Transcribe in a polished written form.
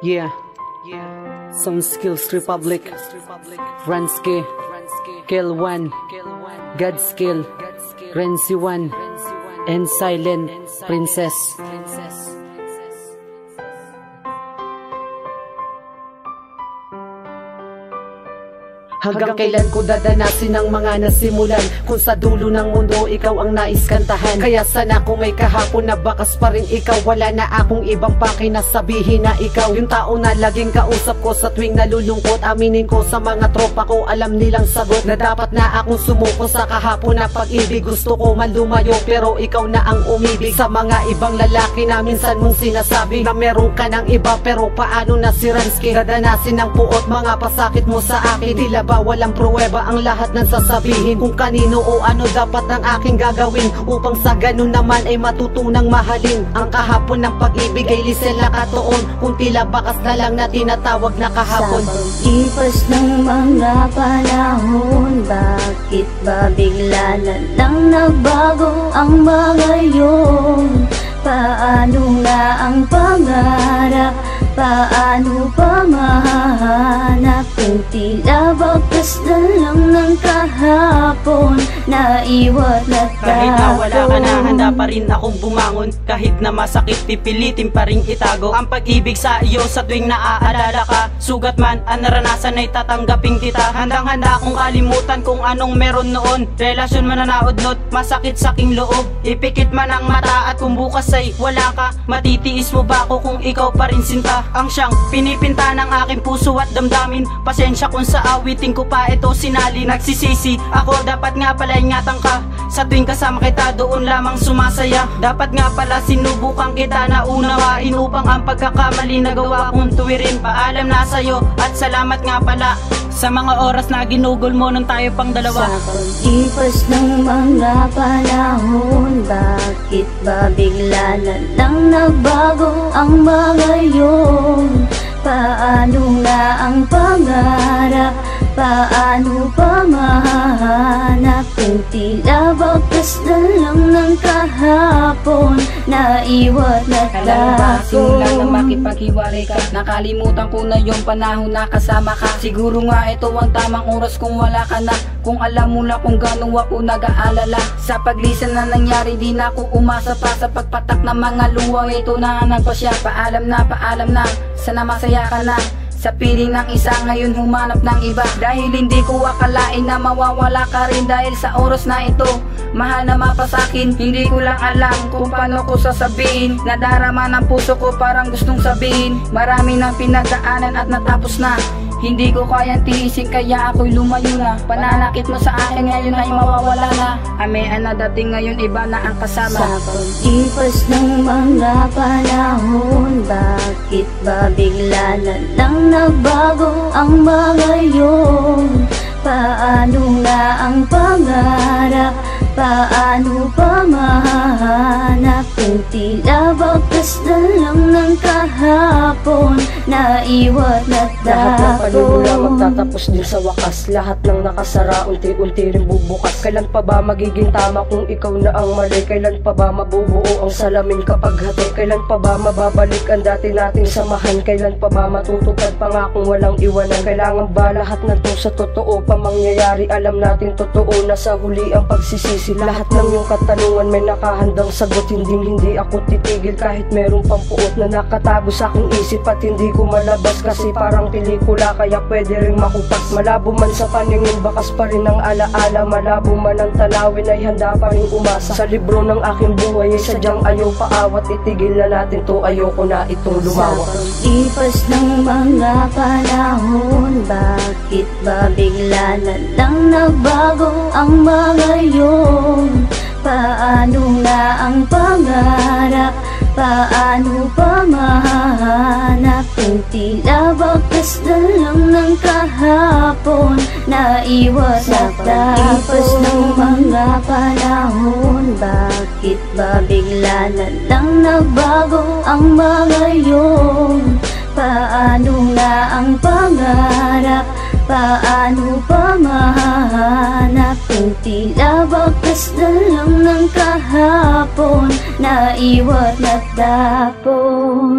Yeah, Sound Skills Republic, Ranske, Kel1, Godskill, Rensi1, and Silent Princess. Hanggang kailan ko dadanasin ang mga nasimulan? Kung sa dulo ng mundo ikaw ang nais kantahan. Kaya sana kung may kahapon na bakas pa rin ikaw, wala na akong ibang paki na sabihin na ikaw yung tao na laging kausap ko sa tuwing nalulungkot. Aminin ko sa mga tropa ko, alam nilang sagot na dapat na akong sumuko sa kahapon na pag-ibig. Gusto ko man lumayo pero ikaw na ang umibig. Sa mga ibang lalaki na minsan mong sinasabi na meron ka ng iba, pero paano na si Ranske? Dadanasin ng puot mga pasakit mo sa akin. Tila ba walang pruweba ang lahat ng sasabihin? Kung kanino o ano dapat ang aking gagawin upang sa ganun naman ay matutunang mahalin? Ang kahapon ng pag-ibig ay lisel na katoon, kung tila bakas na lang na tinatawag na kahapon. Sa pag-ipas ng mga panahon, bakit ba bigla na lang nagbago ang mga yun? Paano nga ang pangarap? Paano pa mahanap kung tila bakas na lang ng kahapon na iwan na tayo? Kahit na wala ka na, handa pa rin akong bumangon. Kahit na masakit, pipilitin pa rin itago ang pag-ibig sa iyo sa tuwing naaalala ka. Sugat man ang naranasan ay tatanggapin kita. Handang-handa akong kalimutan kung anong meron noon. Relasyon man na naudlot, masakit sa aking loob. Ipikit man ang mata at kung bukas ay wala ka, matitiis mo ba ako kung ikaw pa rin sinta? Ang siyang pinipinta ng aking puso at damdamin. Pasensya kung sa awitin ko pa ito sinali. Nagsisisi ako, dapat nga pala ingatan ka. Sa tuwing kasama kita doon lamang sumasaya. Dapat nga pala sinubukan kita na unawain upang ang pagkakamali na gawa kong tuwirin. Paalam na sa'yo at salamat nga pala sa mga oras na ginugol mo nung tayo pang dalawa. Sa pag-ipas ng mga panahon, bakit ba bigla na lang nagbago ang mga yun? Paano nga ang pangarap? Paano pa mahanap kung tila bakas na lang ng kahapon na iwan na tayo? Alam mo ba, simula nang makipaghiwalay ka, nakalimutan ko na yung panahon na kasama ka. Siguro nga ito ang tamang oras kung wala ka na. Kung alam mo na kung gano'n ako nag-aalala sa paglisan na nangyari, di na ako umasa pa sa pagpatak ng mga luwang. Ito na nagpasya, paalam na, sana masaya ka na. Sa piling ng isa ngayon humanap ng iba, dahil hindi ko akalain na mawawala ka rin dahil sa oras na ito. Mahal na mapasakin, hindi ko lang alam kung paano ko sasabihin. Nadarama ng puso ko parang gustong sabihin. Marami nang pinagdaanan at natapos na, hindi ko kayang tiisin kaya ako'y lumayo na. Pananakit mo sa akin ngayon ay mawawala na. Amean na dating ngayon iba na ang kasama. Sa pag-ipas ng mga panahon, bakit ba bigla na lang nagbago ang mga yun? Paano nga ang pangarap? Paano pa mahanap kung tila bakas na lang ng kahapon na iwan na tayo? Lahat ng panimula magtatapos din sa wakas. Lahat ng nakasara unti-unti rin bubukas. Kailan pa ba magiging tama kung ikaw na ang mali? Kailan pa ba mabubuo ang salamin kapag hati? Kailan pa ba mababalik ang dati nating samahan? Kailan pa ba matutupad pangakong walang iwanan? Kailangan ba lahat na to sa totoo pa mangyayari? Alam natin totoo na sa huli ang pagsisisi. Lahat ng iyong katanungan may nakahandang sagot. Hindi ako titigil kahit meron pang puot na nakatago sa aking isip at hindi ko malabas kasi parang pelikula kaya pwede rin makupas. Malabo man sa paningin, bakas pa rin ang alaala. Malabo man ang talawin ay handa pa rin umasa. Sa libro ng aking buhay ay sadyang ayaw paawat. Itigil na natin to, ayoko na itong lumawa. Sa pag-ipas ng mga panahon, bakit ba bigla na lang nagbago ang mga yun? Paano nga ang pangarap? Paano pa mahanap kung tila bakas na lang ng kahapon na iwan na tayo? Sa pag-ipas ng mga panahon, bakit ba bigla na lang nagbago ang mga yun? Paano nga ang pangarap? Paano pa mahanap kung tila bakas na lang ng kahapon na iwan at tapon?